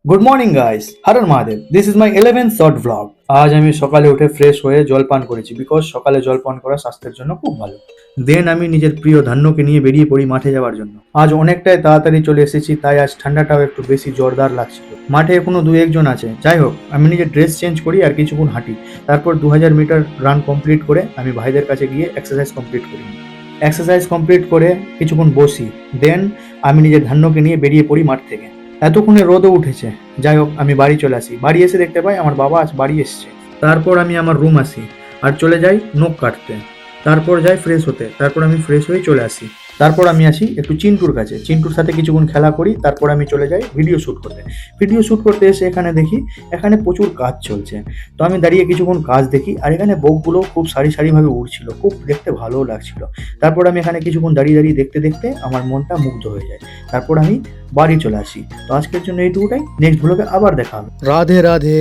Good morning guys, horror Mahadev. This is my 11th short vlog. আজ আমি সকালে উঠে ফ্রেশ হয়ে জল পান করেছি, বিকজ সকালে জল পান করা স্বাস্থ্যের জন্য খুব ভালো। দেন আমি নিজের প্রিয় ধান্যকে নিয়ে বেরিয়ে পড়ি মাঠে যাওয়ার জন্য। আজ অনেকটাই তাড়াতাড়ি চলে এসেছি, তাই আজ ঠান্ডাটাও একটু বেশি জোরদার লাগছিল। মাঠে এখনো দু একজন আছে, যাই হোক আমি নিজের ড্রেস চেঞ্জ করি আর কিছুক্ষণ হাঁটি। তারপর 2000 মিটার রান কমপ্লিট করে আমি ভাইদের কাছে গিয়ে এক্সারসাইজ কমপ্লিট করি। এক্সারসাইজ কমপ্লিট করে কিছুক্ষণ বসি, দেন আমি নিজের ধান্যকে নিয়ে বেরিয়ে পড়ি মাঠ থেকে। এতক্ষণে রোদও উঠেছে। যাই হোক আমি বাড়ি চলে আসি। বাড়ি এসে দেখতে পাই আমার বাবা আজ বাড়ি এসছে। তারপর আমি আমার রুম আসি আর চলে যাই নখ কাটতে। তারপর যাই ফ্রেশ হতে। তারপর আমি ফ্রেশ হয়ে চলে আসি। তারপর আমি আসি একটু চিন্টুর কাছে, চিন্টুর সাথে কিছুক্ষণ খেলা করি। তারপর আমি চলে যাই ভিডিও শ্যুট করতে। ভিডিও শ্যুট করতে এসে এখানে দেখি এখানে প্রচুর কাজ চলছে। তো আমি দাঁড়িয়ে কিছুক্ষণ কাজ দেখি, আর এখানে বকগুলো খুব সারি সারিভাবে উড়ছিল, খুব দেখতে ভালোও লাগছিল। তারপর আমি এখানে কিছুক্ষণ দাঁড়িয়ে দাঁড়িয়ে দেখতে দেখতে আমার মনটা মুগ্ধ হয়ে যায়। তারপর আমি বাড়ি চলে আসি। তো আজকের জন্য এইটুকুটাই। নেক্সট ব্লগে আবার দেখা হবে। রাধে রাধে।